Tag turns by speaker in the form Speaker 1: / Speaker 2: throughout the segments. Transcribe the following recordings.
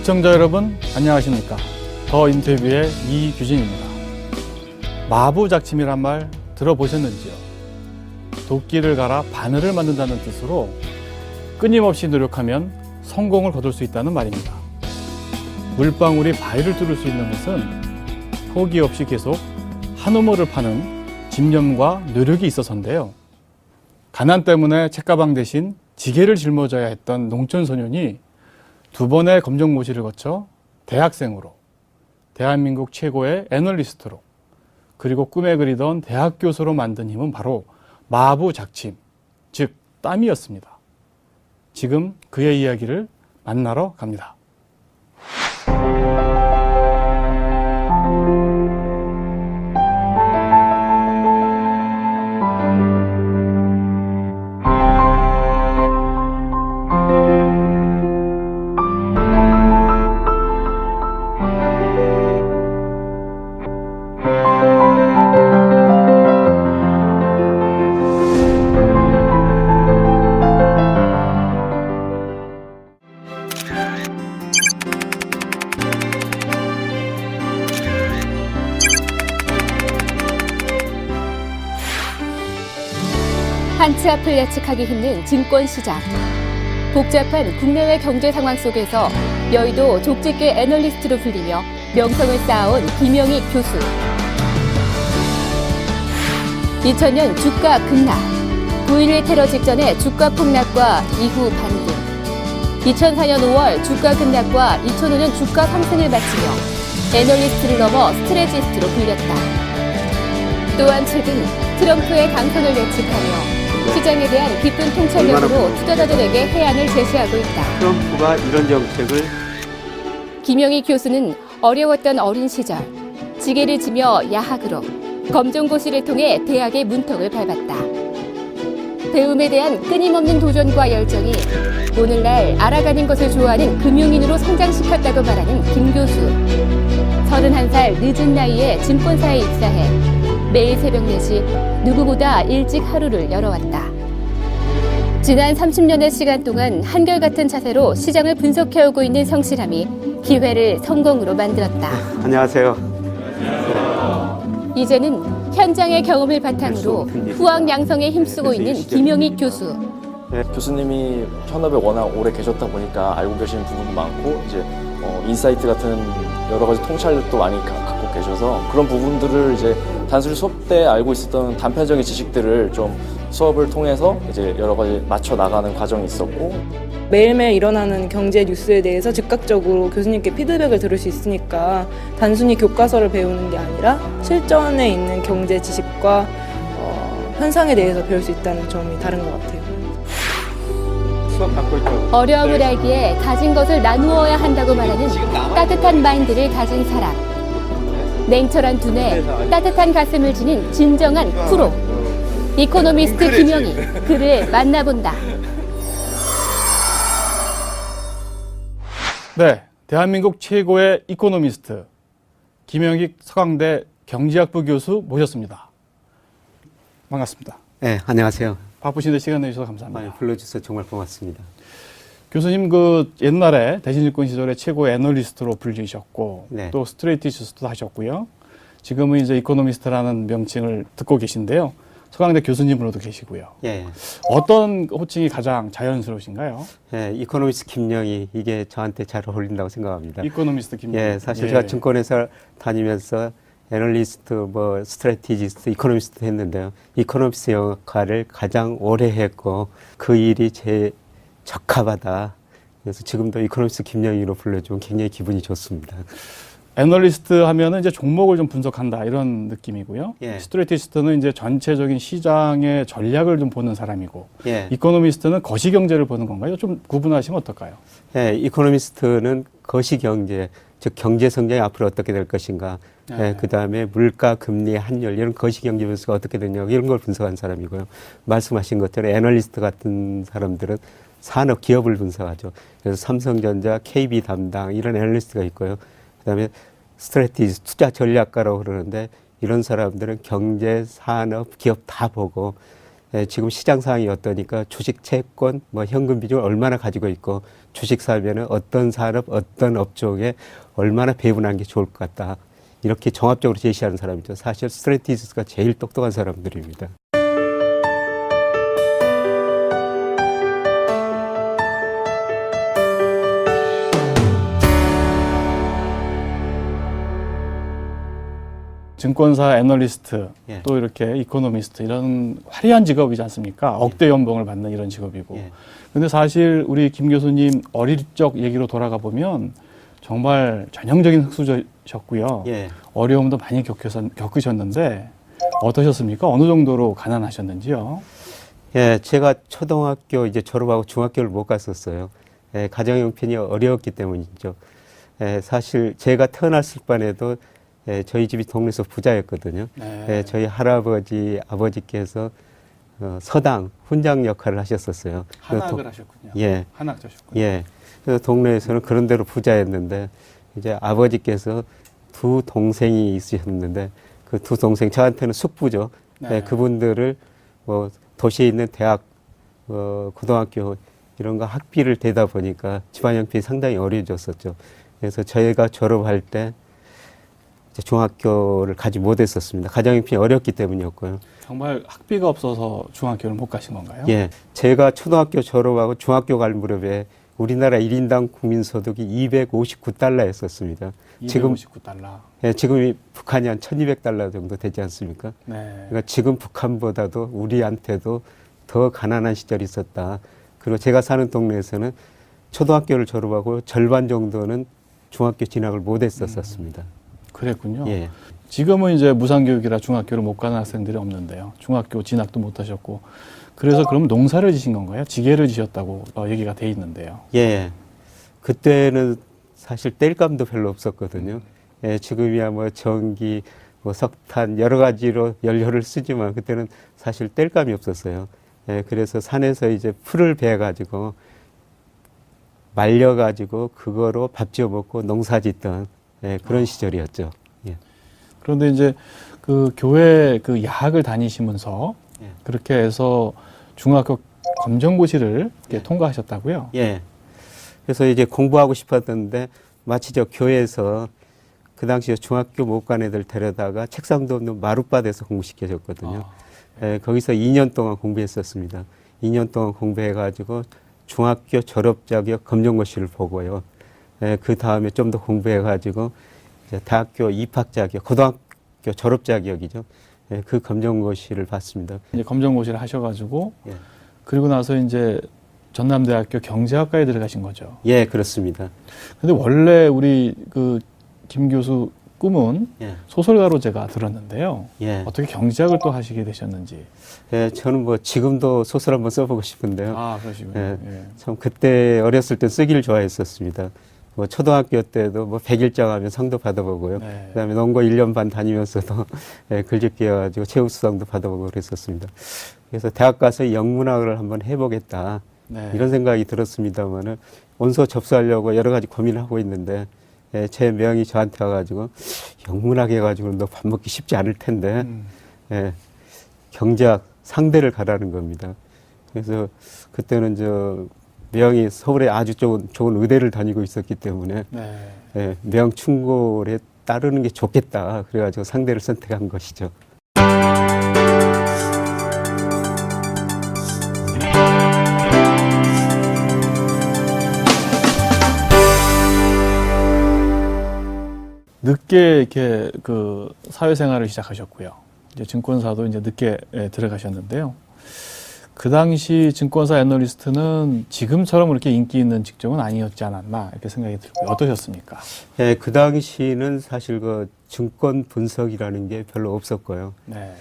Speaker 1: 시청자 여러분 안녕하십니까. 더 인터뷰의 이규진입니다. 마부작침이란 말 들어보셨는지요? 도끼를 갈아 바늘을 만든다는 뜻으로 끊임없이 노력하면 성공을 거둘 수 있다는 말입니다. 물방울이 바위를 뚫을 수 있는 것은 포기 없이 계속 한 우물을 파는 집념과 노력이 있어서인데요. 가난 때문에 책가방 대신 지게를 짊어져야 했던 농촌 소년이 두 번의 검정고시를 거쳐 대학생으로, 대한민국 최고의 애널리스트로, 그리고 꿈에 그리던 대학 교수로 만든 힘은 바로 마부작침, 즉 땀이었습니다. 지금 그의 이야기를 만나러 갑니다.
Speaker 2: 한치 앞을 예측하기 힘든 증권시장. 복잡한 국내외 경제 상황 속에서 여의도 족집게 애널리스트로 불리며 명성을 쌓아온 김영익 교수. 2000년 주가 급락, 9.11 테러 직전의 주가 폭락과 이후 반등, 2004년 5월 주가 급락과 2005년 주가 상승을 마치며 애널리스트를 넘어 스트레지스트로 불렸다. 또한 최근 트럼프의 당선을 예측하며 시장에 대한 깊은 통찰력으로 투자자들에게 해안을 제시하고 있다.
Speaker 3: 트럼프가 이런 정책을.
Speaker 2: 김영익 교수는 어려웠던 어린 시절 지게를 지며 야학으로 검정고시를 통해 대학의 문턱을 밟았다. 배움에 대한 끊임없는 도전과 열정이 오늘날 알아가는 것을 좋아하는 금융인으로 성장시켰다고 말하는 김 교수. 31살 늦은 나이에 증권사에 입사해 매일 새벽 4시 누구보다 일찍 하루를 열어왔다. 지난 30년의 시간 동안 한결같은 자세로 시장을 분석해오고 있는 성실함이 기회를 성공으로 만들었다.
Speaker 3: 안녕하세요.
Speaker 2: 이제는 현장의 경험을 바탕으로 후학 양성에 힘쓰고 있는 김영익 교수.
Speaker 4: 교수님이 현업에 워낙 오래 계셨다 보니까 알고 계시는 부분도 많고 이제 인사이트 같은 여러 가지 통찰력도 많이 갖고 계셔서 그런 부분들을 이제 단순히 수업 때 알고 있었던 단편적인 지식들을 좀 수업을 통해서 이제 여러 가지 맞춰 나가는 과정이 있었고,
Speaker 5: 매일매일 일어나는 경제 뉴스에 대해서 즉각적으로 교수님께 피드백을 들을 수 있으니까 단순히 교과서를 배우는 게 아니라 실전에 있는 경제 지식과 현상에 대해서 배울 수 있다는 점이 다른 것 같아요.
Speaker 2: 어려움을 알기에 가진 것을 나누어야 한다고 말하는 따뜻한 마인드를 가진 사람. 냉철한 두뇌, 따뜻한 가슴을 지닌 진정한 프로. 이코노미스트 김영익, 그를 만나본다.
Speaker 1: 네, 대한민국 최고의 이코노미스트 김영익 서강대 경제학부 교수 모셨습니다. 반갑습니다.
Speaker 3: 네, 안녕하세요.
Speaker 1: 바쁘신데 시간 내주셔서 감사합니다.
Speaker 3: 불러주셔서 정말 고맙습니다.
Speaker 1: 교수님 옛날에 대신증권 시절에 최고의 애널리스트로 불리셨고
Speaker 3: 네.
Speaker 1: 또 스트레이티지스트도 하셨고요. 지금은 이제 이코노미스트라는 명칭을 듣고 계신데요. 서강대 교수님으로도 계시고요.
Speaker 3: 예.
Speaker 1: 어떤 호칭이 가장 자연스러우신가요?
Speaker 3: 예, 이코노미스트 김영희, 이게 저한테 잘 어울린다고 생각합니다.
Speaker 1: 이코노미스트 김영희.
Speaker 3: 예, 사실 제가 증권회사 다니면서 애널리스트, 스트래티지스트, 이코노미스트 했는데요. 이코노미스트 역할을 가장 오래 했고 그 일이 제 적합하다. 그래서 지금도 이코노미스트 김영희로 불러주면 굉장히 기분이 좋습니다.
Speaker 1: 애널리스트 하면은 이제 종목을 좀 분석한다 이런 느낌이고요.
Speaker 3: 예.
Speaker 1: 스트래티스트는 이제 전체적인 시장의 전략을 좀 보는 사람이고,
Speaker 3: 예.
Speaker 1: 이코노미스트는 거시경제를 보는 건가요? 좀 구분하시면 어떨까요?
Speaker 3: 예, 이코노미스트는 거시경제, 즉 경제 성장이 앞으로 어떻게 될 것인가,
Speaker 1: 네.
Speaker 3: 그 다음에 물가, 금리, 환율 이런 거시경제 분수가 어떻게 되냐 이런 걸 분석한 사람이고요. 말씀하신 것처럼 애널리스트 같은 사람들은 산업 기업을 분석하죠. 그래서 삼성전자, KB 담당 이런 애널리스트가 있고요. 그다음에 스트래티지 투자 전략가라고 그러는데 이런 사람들은 경제, 산업, 기업 다 보고 지금 시장 상황이 어떠니까 주식 채권, 뭐 현금 비중을 얼마나 가지고 있고 주식 사면은 어떤 산업, 어떤 업종에 얼마나 배분하는 게 좋을 것 같다. 이렇게 종합적으로 제시하는 사람이죠. 사실 스트레티지스트가 제일 똑똑한 사람들입니다.
Speaker 1: 증권사 애널리스트
Speaker 3: 예.
Speaker 1: 또 이렇게 이코노미스트 이런 화려한 직업이지 않습니까? 억대 연봉을 받는 이런 직업이고.
Speaker 3: 예.
Speaker 1: 근데 사실 우리 김 교수님 어릴 적 얘기로 돌아가 보면 정말 전형적인 흙수저셨고요.
Speaker 3: 예.
Speaker 1: 어려움도 많이 겪으셨는데 어떠셨습니까? 어느 정도로 가난하셨는지요?
Speaker 3: 예, 제가 초등학교 이제 졸업하고 중학교를 못 갔었어요. 가정 형편이 어려웠기 때문이죠. 사실 제가 태어났을 뻔해도 저희 집이 동네에서 부자였거든요.
Speaker 1: 네.
Speaker 3: 저희 할아버지, 아버지께서 서당, 훈장 역할을 하셨었어요.
Speaker 1: 한학을 하셨군요.
Speaker 3: 예.
Speaker 1: 한학자셨군요.
Speaker 3: 예. 그래서 동네에서는 그런 대로 부자였는데, 이제 아버지께서 두 동생이 있으셨는데, 그 두 동생, 저한테는 숙부죠.
Speaker 1: 네.
Speaker 3: 그분들을 뭐 도시에 있는 대학, 고등학교 이런 거 학비를 대다 보니까 집안 형편이 상당히 어려워졌었죠. 그래서 저희가 졸업할 때 중학교를 가지 못했었습니다. 가정 형편이 어렵기 때문이었고요.
Speaker 1: 정말 학비가 없어서 중학교를 못 가신 건가요?
Speaker 3: 예, 제가 초등학교 졸업하고 중학교 갈 무렵에 우리나라 1인당 국민소득이 259달러였었습니다. 지금
Speaker 1: 259달러.
Speaker 3: 예, 지금이 북한이 한 1200달러 정도 되지 않습니까?
Speaker 1: 네.
Speaker 3: 그러니까 지금 북한보다도 우리한테도 더 가난한 시절이 있었다. 그리고 제가 사는 동네에서는 초등학교를 졸업하고 절반 정도는 중학교 진학을 못했었습니다.
Speaker 1: 그랬군요.
Speaker 3: 예.
Speaker 1: 지금은 이제 무상교육이라 중학교를 못 가는 학생들이 없는데요. 중학교 진학도 못 하셨고. 그래서 그럼 농사를 지신 건가요? 지게를 지셨다고 얘기가 돼 있는데요.
Speaker 3: 예. 그때는 사실 뗄감도 별로 없었거든요. 예, 지금이야 뭐 전기, 뭐 석탄 여러 가지로 연료를 쓰지만 그때는 사실 뗄감이 없었어요. 예, 그래서 산에서 이제 풀을 베가지고 말려가지고 그거로 밥 지어 먹고 농사 짓던 그런 시절이었죠. 예.
Speaker 1: 그런데 이제 그 교회 그 야학을 다니시면서
Speaker 3: 예.
Speaker 1: 그렇게 해서 중학교 검정고시를 이렇게 통과하셨다고요?
Speaker 3: 예. 그래서 이제 공부하고 싶었는데 마치 저 교회에서 그 당시에 중학교 못 간 애들 데려다가 책상도 없는 마룻바닥에서 공부시켜줬거든요. 거기서 2년 동안 공부했었습니다. 2년 동안 공부해가지고 중학교 졸업 자격 검정고시를 보고요. 그 다음에 좀 더 공부해가지고 이제 대학교 입학 자격, 고등학교 졸업 자격이죠. 그 검정고시를 봤습니다.
Speaker 1: 이제 검정고시를 하셔가지고
Speaker 3: 예.
Speaker 1: 그리고 나서 이제 전남대학교 경제학과에 들어가신 거죠.
Speaker 3: 예, 그렇습니다.
Speaker 1: 근데 원래 우리 그 김 교수 꿈은
Speaker 3: 예.
Speaker 1: 소설가로 제가 들었는데요.
Speaker 3: 예.
Speaker 1: 어떻게 경제학을 또 하시게 되셨는지.
Speaker 3: 예, 저는 뭐 지금도 소설 한번 써보고 싶은데요.
Speaker 1: 아, 그러시군요.
Speaker 3: 예.
Speaker 1: 예.
Speaker 3: 참 그때 어렸을 때 쓰기를 좋아했었습니다. 뭐 초등학교 때도 뭐 100일장 하면 상도 받아보고요.
Speaker 1: 네.
Speaker 3: 그다음에 농고 1년 반 다니면서도 글짓기 해가지고 최우수상도 받아보고 그랬었습니다. 그래서 대학 가서 영문학을 한번 해보겠다
Speaker 1: 네.
Speaker 3: 이런 생각이 들었습니다만은 원서 접수하려고 여러 가지 고민을 하고 있는데 제 명이 저한테 와가지고 영문학 해가지고 너 밥 먹기 쉽지 않을 텐데 경제학 상대를 가라는 겁니다. 그래서 그때는 저 명이 서울에 아주 좋은 의대를 다니고 있었기 때문에
Speaker 1: 네.
Speaker 3: 명 충고에 따르는 게 좋겠다. 그래가지고 상대를 선택한 것이죠.
Speaker 1: 늦게 이렇게 그 사회생활을 시작하셨고요. 이제 증권사도 이제 늦게 들어가셨는데요. 그 당시 증권사 애널리스트는 지금처럼 그렇게 인기 있는 직종은 아니었지 않았나 이렇게 생각이 들고요. 어떠셨습니까?
Speaker 3: 예, 그 당시는 사실 그 증권 분석이라는 게 별로 없었고요.
Speaker 1: 네.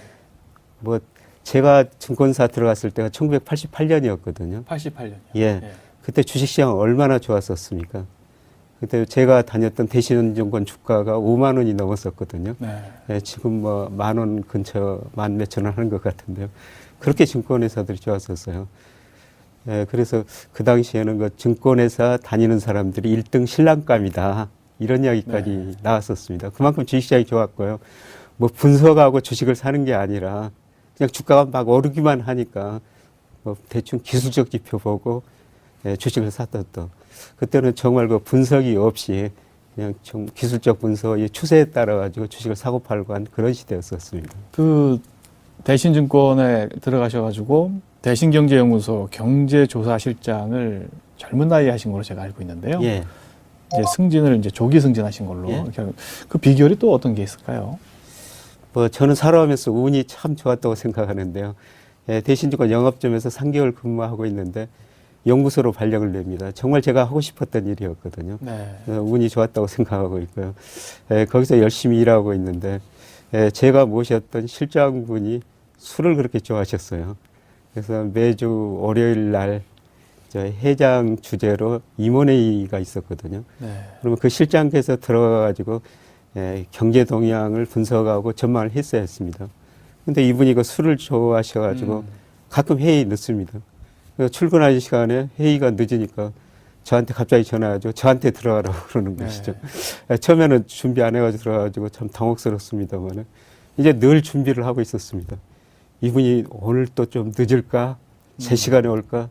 Speaker 3: 뭐 제가 증권사 들어갔을 때가 1988년이었거든요.
Speaker 1: 88년이요.
Speaker 3: 예. 그때 주식시장 얼마나 좋았었습니까? 그때 제가 다녔던 대신증권 주가가 5만 원이 넘었었거든요.
Speaker 1: 네.
Speaker 3: 예, 지금 뭐 1만 원 근처, 1만 몇천 원 하는 것 같은데요. 그렇게 증권회사들이 좋았었어요. 예, 그래서 그 당시에는 그 증권회사 다니는 사람들이 1등 신랑감이다. 이런 이야기까지 나왔었습니다. 그만큼 주식시장이 좋았고요. 뭐 분석하고 주식을 사는 게 아니라 그냥 주가가 막 오르기만 하니까 뭐 대충 기술적 지표 보고 주식을 샀던 또 그때는 정말 그 분석이 없이 그냥 좀 기술적 분석의 추세에 따라 가지고 주식을 사고 팔고 한 그런 시대였었습니다.
Speaker 1: 그 대신증권에 들어가셔가지고 대신경제연구소 경제조사실장을 젊은 나이에 하신 걸로 제가 알고 있는데요.
Speaker 3: 예.
Speaker 1: 이제 승진을 이제 조기 승진하신 걸로.
Speaker 3: 예.
Speaker 1: 그 비결이 또 어떤 게 있을까요?
Speaker 3: 뭐 저는 살아오면서 운이 참 좋았다고 생각하는데요. 대신증권 영업점에서 3개월 근무하고 있는데 연구소로 발령을 냅니다. 정말 제가 하고 싶었던 일이었거든요.
Speaker 1: 네.
Speaker 3: 운이 좋았다고 생각하고 있고요. 거기서 열심히 일하고 있는데 제가 모셨던 실장분이 술을 그렇게 좋아하셨어요. 그래서 매주 월요일 날 저 회장 주재로 임원회의가 있었거든요.
Speaker 1: 네.
Speaker 3: 그러면 그 실장께서 들어가가지고 경제 동향을 분석하고 전망을 했어야 했습니다. 근데 이분이 그 술을 좋아하셔가지고 가끔 회의 늦습니다. 그래서 출근하는 시간에 회의가 늦으니까 저한테 갑자기 전화하죠. 저한테 들어가라고 그러는 것이죠. 처음에는 준비 안 해가지고 들어가가지고 참 당혹스럽습니다만은 이제 늘 준비를 하고 있었습니다. 이분이 오늘 또 좀 늦을까? 제 시간에 올까?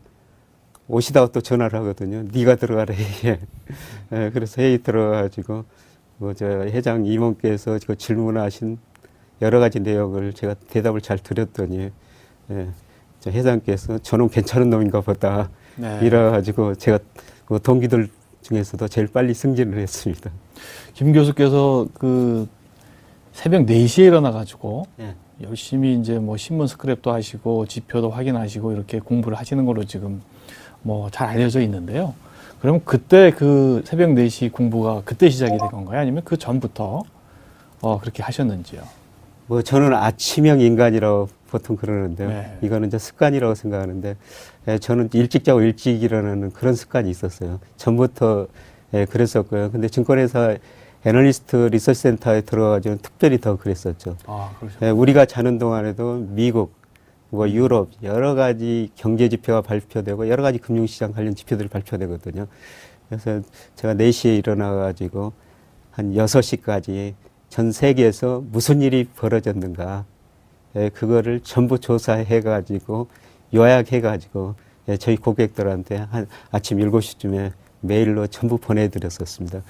Speaker 3: 오시다가 또 전화를 하거든요. 네가 들어가라 회의에. 그래서 회의 들어가가지고 뭐 저 회장 임원께서 그 질문하신 여러 가지 내용을 제가 대답을 잘 드렸더니 저 회장께서 저는 괜찮은 놈인가 보다.
Speaker 1: 네.
Speaker 3: 이래가지고 제가 그 동기들 중에서도 제일 빨리 승진을 했습니다.
Speaker 1: 김 교수께서 그 새벽 4시에 일어나가지고
Speaker 3: 예.
Speaker 1: 열심히 이제 뭐 신문 스크랩도 하시고 지표도 확인하시고 이렇게 공부를 하시는 걸로 지금 뭐 잘 알려져 있는데요. 그러면 그때 그 새벽 4시 공부가 그때 시작이 된 건가요? 아니면 그 전부터 그렇게 하셨는지요?
Speaker 3: 뭐 저는 아침형 인간이라고 보통 그러는데요.
Speaker 1: 네.
Speaker 3: 이거는 이제 습관이라고 생각하는데 저는 일찍 자고 일찍 일어나는 그런 습관이 있었어요. 전부터 그랬었고요. 근데 증권회사 애널리스트 리서치 센터에 들어가지고 특별히 더 그랬었죠.
Speaker 1: 아, 그러셨군요.
Speaker 3: 우리가 자는 동안에도 미국, 뭐 유럽 여러 가지 경제 지표가 발표되고 여러 가지 금융시장 관련 지표들이 발표되거든요. 그래서 제가 4시에 일어나가지고 한 6시까지 전 세계에서 무슨 일이 벌어졌는가 그거를 전부 조사해가지고 요약해가지고 저희 고객들한테 한 아침 7시쯤에 메일로 전부 보내드렸었습니다.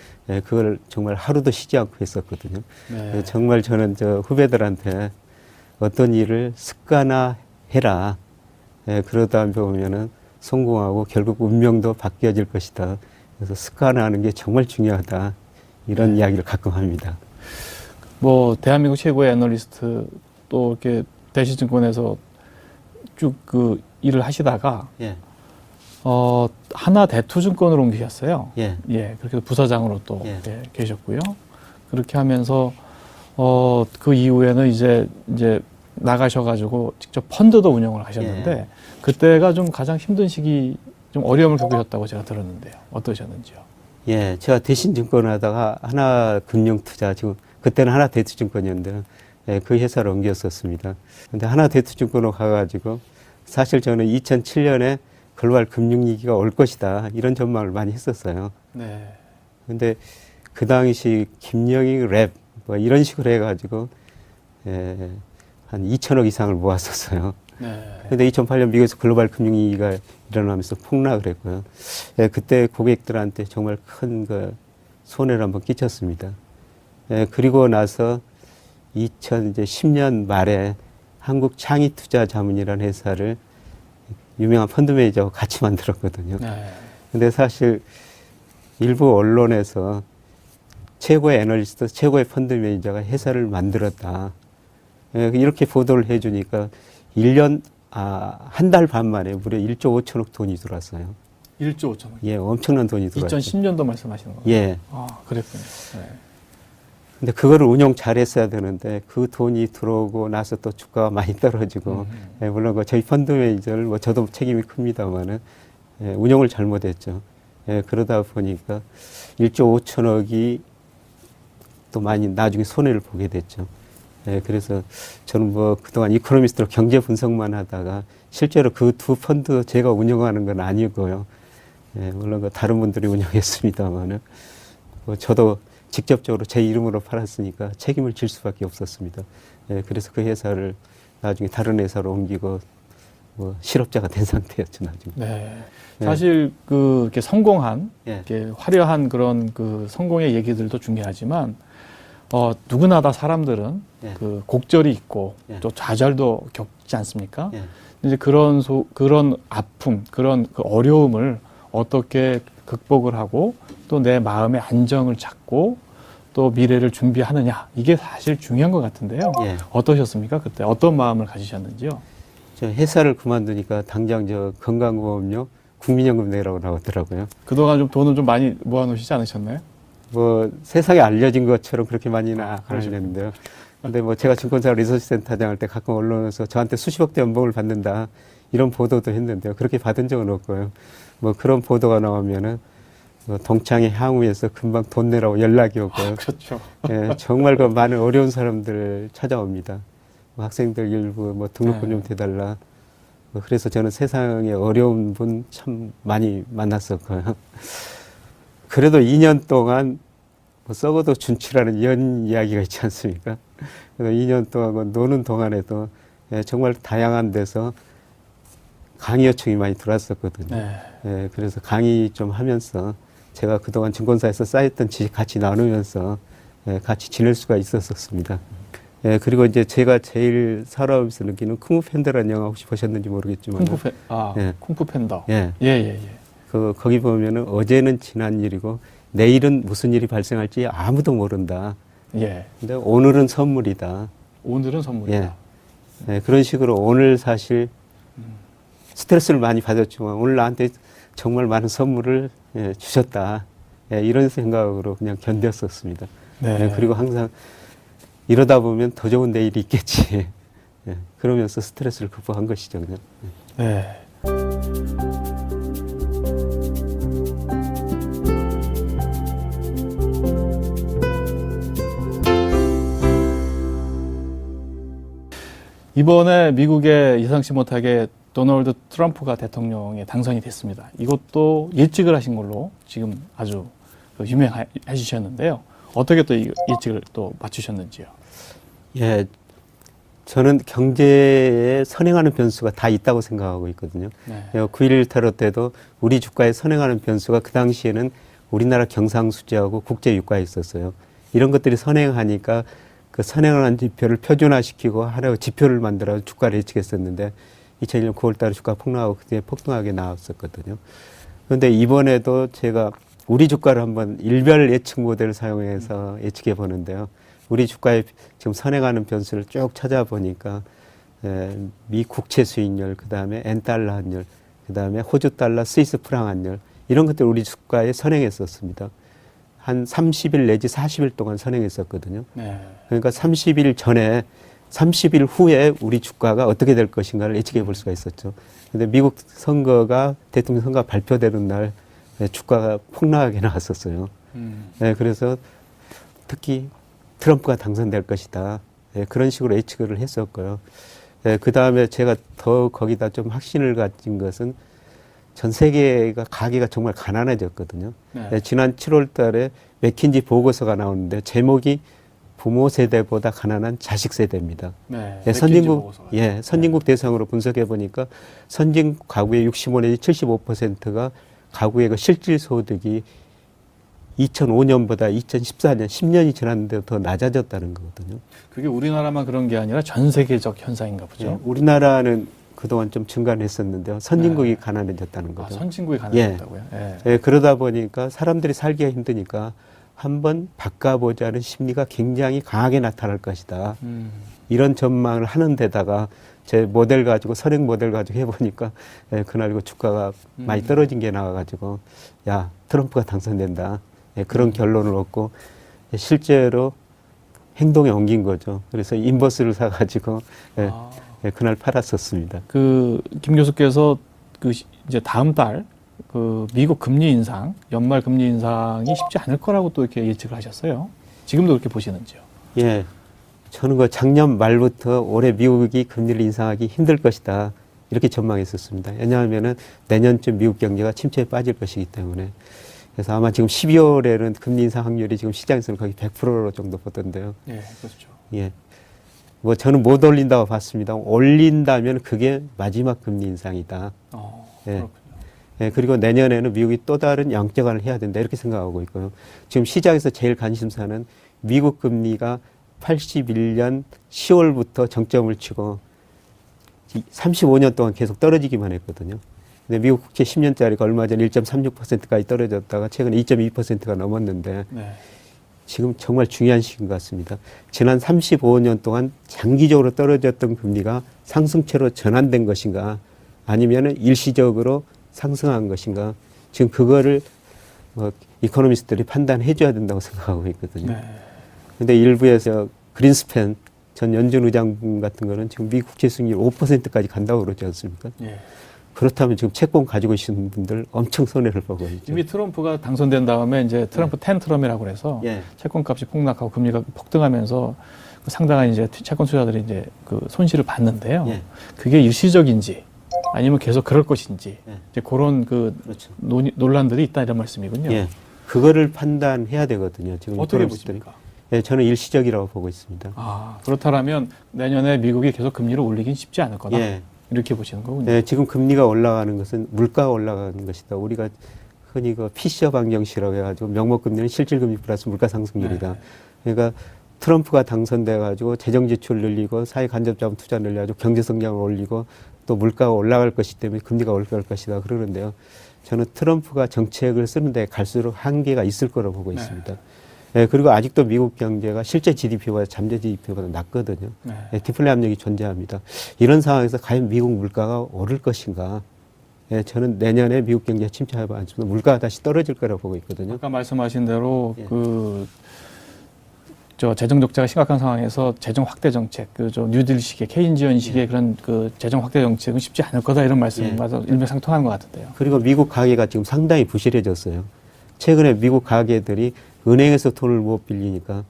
Speaker 3: 그걸 정말 하루도 쉬지 않고 했었거든요.
Speaker 1: 네.
Speaker 3: 정말 저는 저 후배들한테 어떤 일을 습관화해라. 그러다 보면은 성공하고 결국 운명도 바뀌어질 것이다. 그래서 습관화하는 게 정말 중요하다. 이런 이야기를 가끔 합니다.
Speaker 1: 뭐 대한민국 최고의 애널리스트 또 이렇게 대시증권에서 쭉 그 일을 하시다가
Speaker 3: 예.
Speaker 1: 하나 대투증권으로 옮기셨어요.
Speaker 3: 예.
Speaker 1: 예, 그렇게 해서 부사장으로 또
Speaker 3: 예.
Speaker 1: 예, 계셨고요. 그렇게 하면서 그 이후에는 이제 나가셔가지고 직접 펀드도 운영을 하셨는데
Speaker 3: 예.
Speaker 1: 그때가 좀 가장 힘든 시기, 좀 어려움을 겪으셨다고 제가 들었는데요. 어떠셨는지요?
Speaker 3: 예, 제가 대신증권 하다가 하나금융투자, 지금 그때는 하나대투증권이었는데 그 회사를 옮겼었습니다. 근데 하나대투증권으로 가가지고 사실 저는 2007년에 글로벌 금융위기가 올 것이다 이런 전망을 많이 했었어요.
Speaker 1: 네.
Speaker 3: 근데 그 당시 김영익 랩 뭐 이런 식으로 해가지고 한 2천억 이상을 모았었어요.
Speaker 1: 네.
Speaker 3: 근데 2008년 미국에서 글로벌 금융위기가 일어나면서 폭락을 했고요. 그때 고객들한테 정말 큰 그 손해를 한번 끼쳤습니다. 그리고 나서 2010년 말에 한국창의투자자문이라는 회사를 유명한 펀드 매니저하고 같이 만들었거든요.
Speaker 1: 네.
Speaker 3: 근데 사실 일부 언론에서 최고의 애널리스트, 최고의 펀드 매니저가 회사를 만들었다. 이렇게 보도를 해주니까 1년, 한 달 반 만에 무려 1조 5천억 돈이 들어왔어요.
Speaker 1: 1조 5천억.
Speaker 3: 예, 엄청난 돈이 들어왔죠.
Speaker 1: 2010년도 말씀하시는 거예요?
Speaker 3: 예.
Speaker 1: 아, 그랬군요. 네.
Speaker 3: 근데 그거를 운용 잘했어야 되는데 그 돈이 들어오고 나서 또 주가가 많이 떨어지고 물론 저희 펀드 매니저를 뭐 저도 책임이 큽니다만은 운용을 잘못했죠. 그러다 보니까 1조 5천억이 또 많이 나중에 손해를 보게 됐죠. 그래서 저는 뭐 그동안 이코노미스트로 경제 분석만 하다가 실제로 그 두 펀드 제가 운영하는 건 아니고요. 물론 그 다른 분들이 운영했습니다만은 뭐 저도 직접적으로 제 이름으로 팔았으니까 책임을 질 수밖에 없었습니다. 그래서 그 회사를 나중에 다른 회사로 옮기고 뭐 실업자가 된 상태였죠 나중에.
Speaker 1: 네.
Speaker 3: 네.
Speaker 1: 사실 그 이렇게 성공한
Speaker 3: 예.
Speaker 1: 이렇게 화려한 그런 그 성공의 얘기들도 중요하지만 누구나 다 사람들은
Speaker 3: 예.
Speaker 1: 그 곡절이 있고
Speaker 3: 예.
Speaker 1: 또 좌절도 겪지 않습니까?
Speaker 3: 예.
Speaker 1: 이제 그런 아픔, 그런 그 어려움을 어떻게 극복을 하고 또 내 마음의 안정을 찾고 또 미래를 준비하느냐 이게 사실 중요한 것 같은데요.
Speaker 3: 예.
Speaker 1: 어떠셨습니까? 그때 어떤 마음을 가지셨는지요?
Speaker 3: 저 회사를 그만두니까 당장 저 건강보험료 국민연금 내라고 나오더라고요.
Speaker 1: 그동안 좀 돈을 좀 많이 모아놓으시지 않으셨나요?
Speaker 3: 뭐 세상에 알려진 것처럼 그렇게 많이는 안
Speaker 1: 그러시군요.
Speaker 3: 알렸는데요. 근데 뭐 제가 증권사 리서치센터장 할 때 가끔 언론에서 저한테 수십억대 연봉을 받는다 이런 보도도 했는데요. 그렇게 받은 적은 없고요. 뭐 그런 보도가 나오면은 뭐 동창회 향후에서 금방 돈 내라고 연락이 오고요.
Speaker 1: 그렇죠.
Speaker 3: 예, 정말 그 많은 어려운 사람들 찾아옵니다. 뭐 학생들 일부 뭐 등록금
Speaker 1: 네.
Speaker 3: 좀 대달라. 뭐 그래서 저는 세상에 어려운 분 참 많이 만났었고요. 그래도 2년 동안 뭐 썩어도 준치라는 이런 이야기가 있지 않습니까? 그래서 2년 동안 그 노는 동안에도 예, 정말 다양한 데서 강의 요청이 많이 들어왔었거든요.
Speaker 1: 네.
Speaker 3: 예, 그래서 강의 좀 하면서 제가 그동안 증권사에서 쌓였던 지식 같이 나누면서 예, 같이 지낼 수가 있었습니다. 예, 그리고 이제 제가 제일 살아오면서 느끼는 쿵푸 팬더라는 영화 혹시 보셨는지 모르겠지만 예.
Speaker 1: 쿵푸 팬더.
Speaker 3: 예,
Speaker 1: 예.
Speaker 3: 거기 보면은 어제는 지난 일이고 내일은 무슨 일이 발생할지 아무도 모른다.
Speaker 1: 예.
Speaker 3: 근데 오늘은 선물이다.
Speaker 1: 오늘은 선물이다.
Speaker 3: 예. 예, 그런 식으로 오늘 사실 스트레스를 많이 받았지만 오늘 나한테 정말 많은 선물을 예, 주셨다. 예, 이런 생각으로 그냥 견뎠었습니다.
Speaker 1: 네.
Speaker 3: 예, 그리고 항상 이러다 보면 더 좋은 내일이 있겠지. 예, 그러면서 스트레스를 극복한 것이죠. 그냥.
Speaker 1: 네. 이번에 미국의 예상치 못하게 도널드 트럼프가 대통령에 당선이 됐습니다. 이것도 예측을 하신 걸로 지금 아주 유명해지셨는데요. 어떻게 또 이 예측을 또 맞추셨는지요?
Speaker 3: 예, 저는 경제에 선행하는 변수가 다 있다고 생각하고 있거든요.
Speaker 1: 네.
Speaker 3: 9.11 테러 때도 우리 주가에 선행하는 변수가 그 당시에는 우리나라 경상수지하고 국제유가에 있었어요. 이런 것들이 선행하니까 그 선행하는 지표를 표준화시키고 하나의 지표를 만들어 주가를 예측했었는데 2001년 9월 달에 주가 폭락하고 그때 폭등하게 나왔었거든요. 그런데 이번에도 제가 우리 주가를 한번 일별 예측 모델을 사용해서 예측해 보는데요. 우리 주가에 지금 선행하는 변수를 쭉 찾아보니까 미 국채 수익률, 그다음에 엔달러 환율, 그다음에 호주 달러, 스위스 프랑 환율 이런 것들 우리 주가에 선행했었습니다. 한 30일 내지 40일 동안 선행했었거든요.
Speaker 1: 네.
Speaker 3: 그러니까 30일 전에 30일 후에 우리 주가가 어떻게 될 것인가를 예측해 볼 수가 있었죠. 근데 미국 선거가 대통령 선거가 발표되는 날 주가가 폭락하게 나왔었어요. 네, 그래서 특히 트럼프가 당선될 것이다. 네, 그런 식으로 예측을 했었고요. 네, 그 다음에 제가 더 거기다 좀 확신을 가진 것은 전 세계가 가계가 정말 가난해졌거든요.
Speaker 1: 네.
Speaker 3: 네, 지난 7월 달에 맥킨지 보고서가 나오는데 제목이 부모 세대보다 가난한 자식 세대입니다.
Speaker 1: 네.
Speaker 3: 예, 선진국 대상으로 분석해 보니까 선진국 가구의 65 내지 75%가 가구의 그 실질 소득이 2005년보다 2014년 10년이 지났는데 더 낮아졌다는 거거든요.
Speaker 1: 그게 우리나라만 그런 게 아니라 전 세계적 현상인가 보죠.
Speaker 3: 예, 우리나라는 그동안 좀 증가를 했었는데요. 선진국이
Speaker 1: 네.
Speaker 3: 가난해졌다는 거죠.
Speaker 1: 선진국이 가난해졌다고요? 예.
Speaker 3: 예, 그러다 보니까 사람들이 살기가 힘드니까 한번 바꿔보자는 심리가 굉장히 강하게 나타날 것이다. 이런 전망을 하는 데다가 제 모델 가지고 선행 모델 가지고 해보니까 예, 그날 그 주가가 많이 떨어진 게 나와가지고 야 트럼프가 당선된다. 예, 그런 결론을 얻고 예, 실제로 행동에 옮긴 거죠. 그래서 인버스를 사가지고 예, 예, 그날 팔았었습니다.
Speaker 1: 김 교수께서 이제 다음 달 미국 금리 인상, 연말 금리 인상이 쉽지 않을 거라고 또 이렇게 예측을 하셨어요. 지금도 그렇게 보시는지요?
Speaker 3: 예. 저는 그 작년 말부터 올해 미국이 금리를 인상하기 힘들 것이다. 이렇게 전망했었습니다. 왜냐하면은 내년쯤 미국 경제가 침체에 빠질 것이기 때문에. 그래서 아마 지금 12월에는 금리 인상 확률이 지금 시장에서는 거의 100% 정도 보던데요.
Speaker 1: 예, 그렇죠.
Speaker 3: 예. 뭐 저는 못 올린다고 봤습니다. 올린다면 그게 마지막 금리 인상이다. 예.
Speaker 1: 그렇군요.
Speaker 3: 예, 그리고 내년에는 미국이 또 다른 양적완을 해야 된다 이렇게 생각하고 있고요. 지금 시장에서 제일 관심사는 미국 금리가 81년 10월부터 정점을 치고 35년 동안 계속 떨어지기만 했거든요. 근데 미국 국채 10년짜리가 얼마 전 1.36%까지 떨어졌다가 최근 2.2%가 넘었는데
Speaker 1: 네.
Speaker 3: 지금 정말 중요한 시기인 것 같습니다. 지난 35년 동안 장기적으로 떨어졌던 금리가 상승세로 전환된 것인가 아니면 일시적으로 상승한 것인가 지금 그거를 이코노미스트들이 판단해 줘야 된다고 생각하고 있거든요.
Speaker 1: 네.
Speaker 3: 근데 일부에서 그린스팬 전 연준 의장분 같은 거는 지금 미국 국채 수익률 5%까지 간다고 그러지 않습니까?
Speaker 1: 예.
Speaker 3: 그렇다면 지금 채권 가지고 계시는 분들 엄청 손해를 보고 있죠.
Speaker 1: 이미 트럼프가 당선된 다음에 이제 트럼프 10 트럼이라고 그래서
Speaker 3: 예.
Speaker 1: 채권값이 폭락하고 금리가 폭등하면서 상당한 이제 채권 투자들이 이제 그 손실을 봤는데요.
Speaker 3: 예.
Speaker 1: 그게 일시적인지 아니면 계속 그럴 것인지
Speaker 3: 예.
Speaker 1: 이제 그런 그
Speaker 3: 그렇죠.
Speaker 1: 논란들이 있다 이런 말씀이군요.
Speaker 3: 예. 그거를 판단해야 되거든요. 지금
Speaker 1: 어떻게
Speaker 3: 이코노미스트들이.
Speaker 1: 보십니까?
Speaker 3: 예, 저는 일시적이라고 보고 있습니다.
Speaker 1: 아, 그렇다면 내년에 미국이 계속 금리를 올리긴 쉽지 않을 거다.
Speaker 3: 예.
Speaker 1: 이렇게 보시는 거군요.
Speaker 3: 예, 지금 금리가 올라가는 것은 물가가 올라가는 것이다. 우리가 흔히 그 피셔 방정식이라고 해가지고 명목금리는 실질금리 플러스 물가 상승률이다.
Speaker 1: 네.
Speaker 3: 그러니까 트럼프가 당선돼가지고 재정 지출 늘리고 사회 간접자본 투자 늘려가지고 경제 성장을 올리고 또 물가가 올라갈 것이기 때문에 금리가 올라갈 것이다 그러는데요. 저는 트럼프가 정책을 쓰는데 갈수록 한계가 있을 거라고 보고
Speaker 1: 네.
Speaker 3: 있습니다. 예, 그리고 아직도 미국 경제가 실제 GDP보다 잠재 GDP보다 낮거든요.
Speaker 1: 네.
Speaker 3: 예, 디플레 압력이 존재합니다. 이런 상황에서 과연 미국 물가가 오를 것인가? 예, 저는 내년에 미국 경제가 침체하지 않지만 물가가 다시 떨어질 거라고 보고 있거든요.
Speaker 1: 아까 말씀하신 대로
Speaker 3: 예.
Speaker 1: 저 재정 적자가 심각한 상황에서 재정 확대 정책, 저 뉴딜식의 케인지언식의 그런 그 재정 확대 정책은 쉽지 않을 거다 이런 말씀마다 일맥상통하는 것 같은데요.
Speaker 3: 그리고 미국 가계가 지금 상당히 부실해졌어요. 최근에 미국 가계들이 은행에서 돈을 못 빌리니까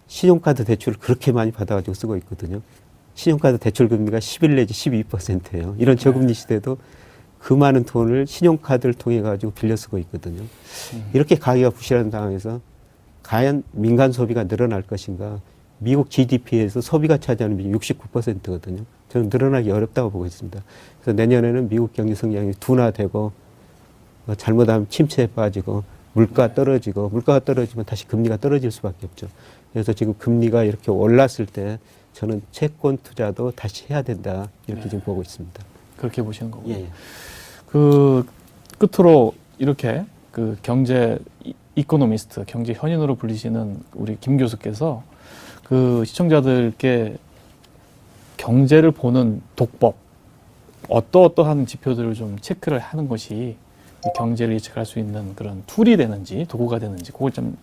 Speaker 3: 신용카드 대출을 그렇게 많이 받아가지고 쓰고 있거든요. 신용카드 대출 금리가 11 내지 12%예요. 이런 저금리 시대도 그 많은 돈을 신용카드를 통해 가지고 빌려 쓰고 있거든요. 이렇게 가계가 부실한 상황에서 과연 민간 소비가 늘어날 것인가? 미국 GDP에서 소비가 차지하는 비중이 69%거든요. 저는 늘어나기 어렵다고 보고 있습니다. 그래서 내년에는 미국 경제 성장이 둔화되고 잘못하면 침체에 빠지고 물가 떨어지고 물가가 떨어지면 다시 금리가 떨어질 수밖에 없죠. 그래서 지금 금리가 이렇게 올랐을 때 저는 채권 투자도 다시 해야 된다 이렇게 지금 보고 있습니다.
Speaker 1: 그렇게 보시는 거고요.
Speaker 3: 예.
Speaker 1: 그 끝으로 이렇게 그 경제 이코노미스트, 경제 현인으로 불리시는 우리 김 교수께서 그 시청자들께 경제를 보는 독법, 어떠한 지표들을 좀 체크를 하는 것이 이 경제를 예측할 수 있는 그런 툴이 되는지 도구가 되는지 그걸 좀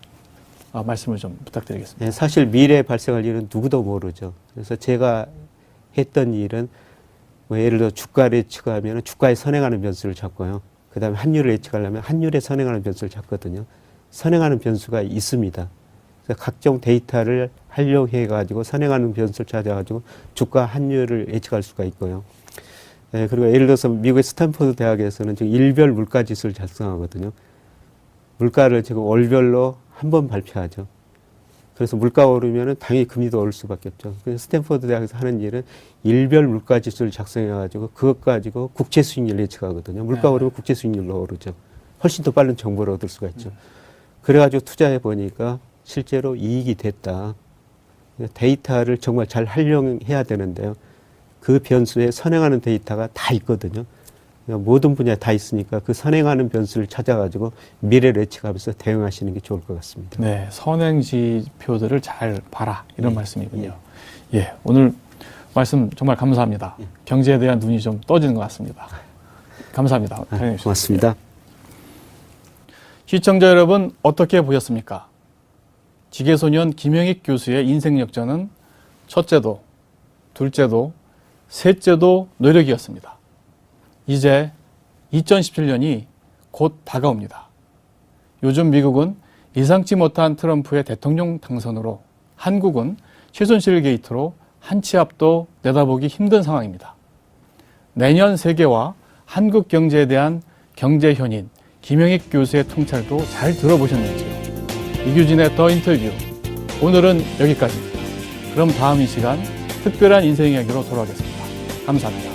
Speaker 1: 말씀을 좀 부탁드리겠습니다.
Speaker 3: 네, 사실 미래에 발생할 일은 누구도 모르죠. 그래서 제가 했던 일은 뭐 예를 들어 주가를 예측하면 주가에 선행하는 변수를 잡고요. 그 다음에 환율을 예측하려면 환율에 선행하는 변수를 잡거든요. 선행하는 변수가 있습니다. 그래서 각종 데이터를 활용해 가지고 선행하는 변수를 찾아가지고 주가 환율을 예측할 수가 있고요. 네, 그리고 예를 들어서 미국의 스탠포드 대학에서는 지금 일별 물가 지수를 작성하거든요. 물가를 지금 월별로 한 번 발표하죠. 그래서 물가가 오르면은 당연히 금리도 오를 수밖에 없죠. 그래서 스탠포드 대학에서 하는 일은 일별 물가 지수를 작성해가지고 그것 가지고 국채 수익률을 예측하거든요. 물가가 오르면 국채 수익률로 오르죠. 훨씬 더 빠른 정보를 얻을 수가 있죠. 그래가지고 투자해 보니까 실제로 이익이 됐다. 데이터를 정말 잘 활용해야 되는데요. 그 변수에 선행하는 데이터가 다 있거든요. 모든 분야에 다 있으니까 그 선행하는 변수를 찾아가지고 미래를 예측하면서 대응하시는 게 좋을 것 같습니다.
Speaker 1: 네, 선행 지표들을 잘 봐라 이런 말씀이군요. 예, 오늘 말씀 정말 감사합니다. 경제에 대한 눈이 좀 떠지는 것 같습니다. 감사합니다.
Speaker 3: 고맙습니다.
Speaker 1: 시청자 여러분 어떻게 보셨습니까? 지게소년 김영익 교수의 인생 역전은 첫째도, 둘째도, 셋째도 노력이었습니다. 이제 2017년이 곧 다가옵니다. 요즘 미국은 예상치 못한 트럼프의 대통령 당선으로 한국은 최순실 게이트로 한 치 앞도 내다보기 힘든 상황입니다. 내년 세계와 한국 경제에 대한 경제 현인 김영익 교수의 통찰도 잘 들어보셨는지요? 이규진의 더 인터뷰 오늘은 여기까지입니다. 그럼 다음 이 시간 특별한 인생 이야기로 돌아오겠습니다. 감사합니다.